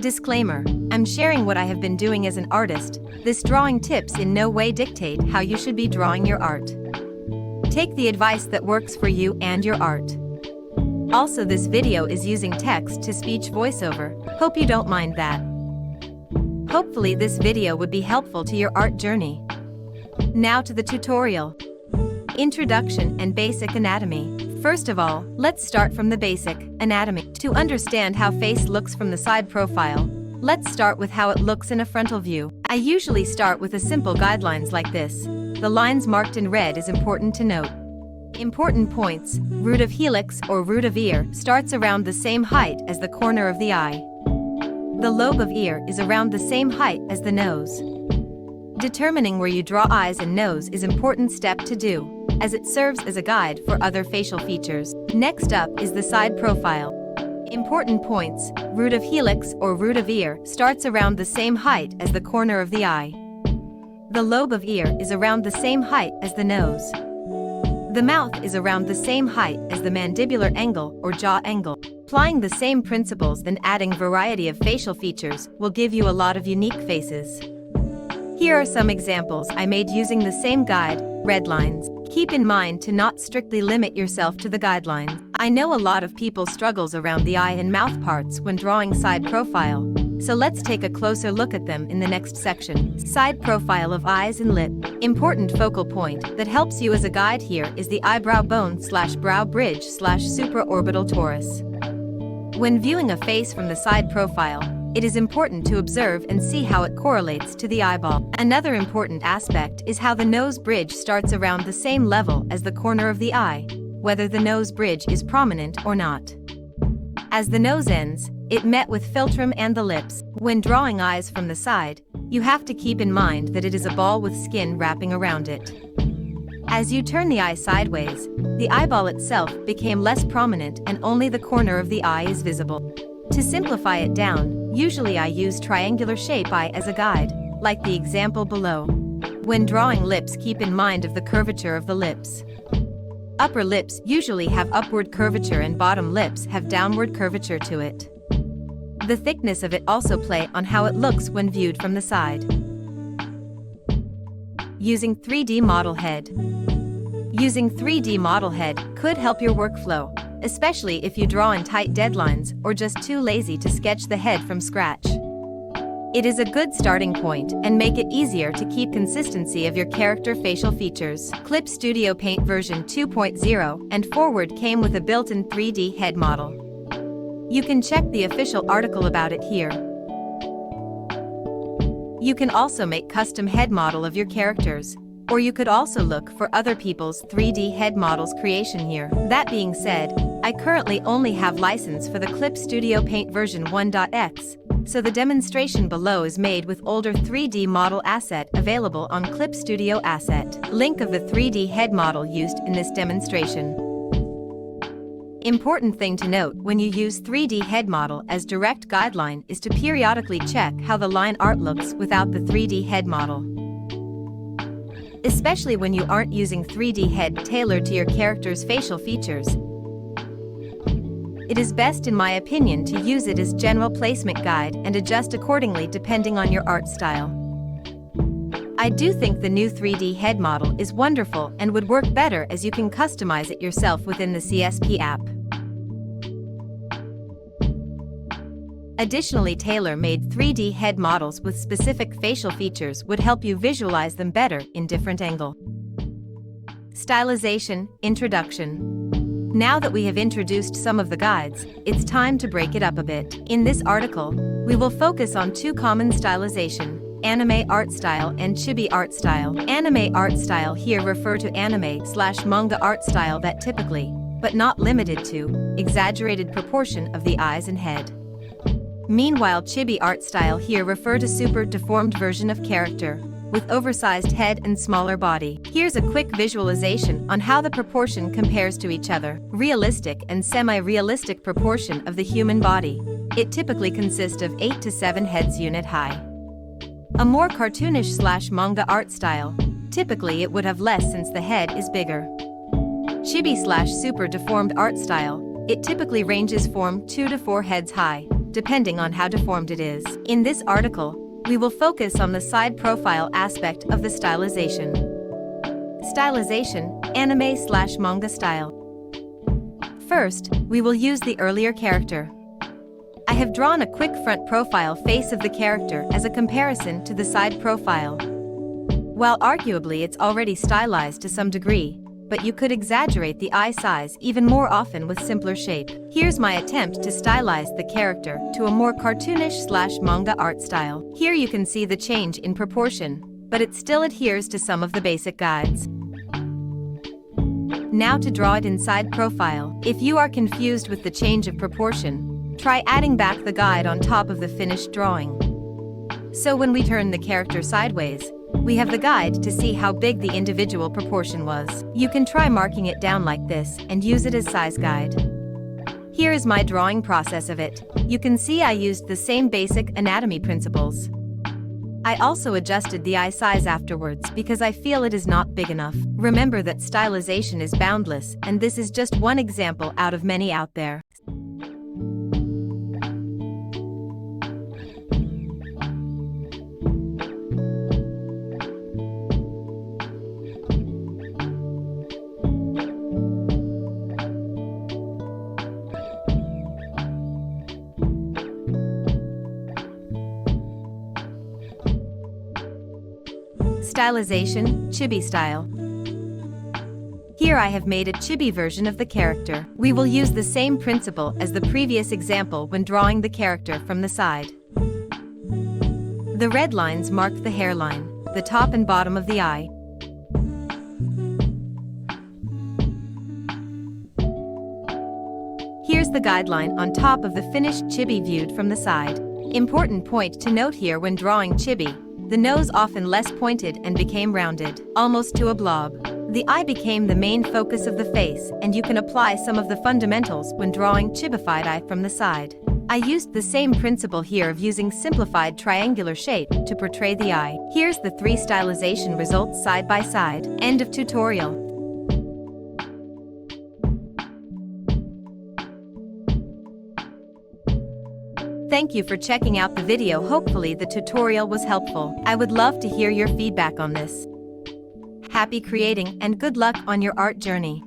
Disclaimer: I'm sharing what I have been doing as an artist. This drawing tips in no way dictate how you should be drawing your art. Take the advice that works for you and your art. Also, this video is using text-to-speech voiceover. Hope you don't mind that. Hopefully this video would be helpful to your art journey. Now to the tutorial. Introduction and basic anatomy. First of all, let's start from the basic anatomy. To understand how face looks from the side profile, let's start with how it looks in a frontal view. I usually start with a simple guidelines like this. The lines marked in red is important to note. Important points: root of helix or root of ear starts around the same height as the corner of the eye. The lobe of ear is around the same height as the nose. Determining where you draw eyes and nose is an important step to do, as it serves as a guide for other facial features. Next up is the side profile. Important points: root of helix or root of ear starts around the same height as the corner of the eye. The lobe of ear is around the same height as the nose. The mouth is around the same height as the mandibular angle or jaw angle. Applying the same principles and adding variety of facial features will give you a lot of unique faces. Here are some examples I made using the same guide, red lines. Keep in mind to not strictly limit yourself to the guidelines. I know a lot of people struggles around the eye and mouth parts when drawing side profile, so let's take a closer look at them in the next section. Side profile of eyes and lip. Important focal point that helps you as a guide here is the eyebrow bone / brow bridge / supraorbital torus. When viewing a face from the side profile, it is important to observe and see how it correlates to the eyeball. Another important aspect is how the nose bridge starts around the same level as the corner of the eye, whether the nose bridge is prominent or not. As the nose ends, it met with philtrum and the lips. When drawing eyes from the side, you have to keep in mind that it is a ball with skin wrapping around it. As you turn the eye sideways, the eyeball itself became less prominent and only the corner of the eye is visible. To simplify it down, usually I use triangular shape eye as a guide, like the example below. When drawing lips, keep in mind of the curvature of the lips. Upper lips usually have upward curvature and bottom lips have downward curvature to it. The thickness of it also play on how it looks when viewed from the side. Using 3D model head. Using 3D model head could help your workflow, especially if you draw in tight deadlines or just too lazy to sketch the head from scratch. It is a good starting point and make it easier to keep consistency of your character facial features. Clip Studio Paint version 2.0 and forward came with a built-in 3D head model. You can check the official article about it here. You can also make custom head model of your characters, or you could also look for other people's 3D head models creation here. That being said, I currently only have license for the Clip Studio Paint version 1.x, so the demonstration below is made with older 3D model asset available on Clip Studio Asset. Link of the 3D head model used in this demonstration. Important thing to note when you use 3D head model as direct guideline is to periodically check how the line art looks without the 3D head model. Especially when you aren't using 3D head tailored to your character's facial features. It is best in my opinion to use it as general placement guide and adjust accordingly depending on your art style. I do think the new 3D head model is wonderful and would work better as you can customize it yourself within the CSP app. Additionally, tailor-made 3D head models with specific facial features would help you visualize them better in different angle. Stylization, introduction. Now that we have introduced some of the guides, it's time to break it up a bit. In this article, we will focus on two common stylization: anime art style and chibi art style. Anime art style here refer to anime/manga art style that typically, but not limited to, exaggerated proportion of the eyes and head. Meanwhile, chibi art style here refer to super deformed version of character, with oversized head and smaller body. Here's a quick visualization on how the proportion compares to each other. Realistic and semi-realistic proportion of the human body. It typically consists of 8 to 7 heads unit high. A more cartoonish/manga art style, typically it would have less since the head is bigger. Chibi/super deformed art style, it typically ranges from 2 to 4 heads high. depending on how deformed it is. In this article, we will focus on the side profile aspect of the stylization. Stylization, anime/manga style. First, we will use the earlier character. I have drawn a quick front profile face of the character as a comparison to the side profile. While arguably it's already stylized to some degree, but you could exaggerate the eye size even more often with simpler shape. Here's my attempt to stylize the character to a more cartoonish/manga art style. Here you can see the change in proportion, but it still adheres to some of the basic guides. Now to draw it in side profile. If you are confused with the change of proportion, try adding back the guide on top of the finished drawing. So when we turn the character sideways, we have the guide to see how big the individual proportion was. You can try marking it down like this and use it as size guide. Here is my drawing process of it. You can see I used the same basic anatomy principles. I also adjusted the eye size afterwards because I feel it is not big enough. Remember that stylization is boundless, and this is just one example out of many out there. Stylization, chibi style. Here I have made a chibi version of the character. We will use the same principle as the previous example when drawing the character from the side. The red lines mark the hairline, the top and bottom of the eye. Here's the guideline on top of the finished chibi viewed from the side. Important point to note here when drawing chibi: the nose often less pointed and became rounded, almost to a blob. The eye became the main focus of the face, and you can apply some of the fundamentals when drawing chibified eye from the side. I used the same principle here of using simplified triangular shape to portray the eye. Here's the 3 stylization results side by side. End of tutorial. Thank you for checking out the video. Hopefully the tutorial was helpful. I would love to hear your feedback on this. Happy creating and good luck on your art journey.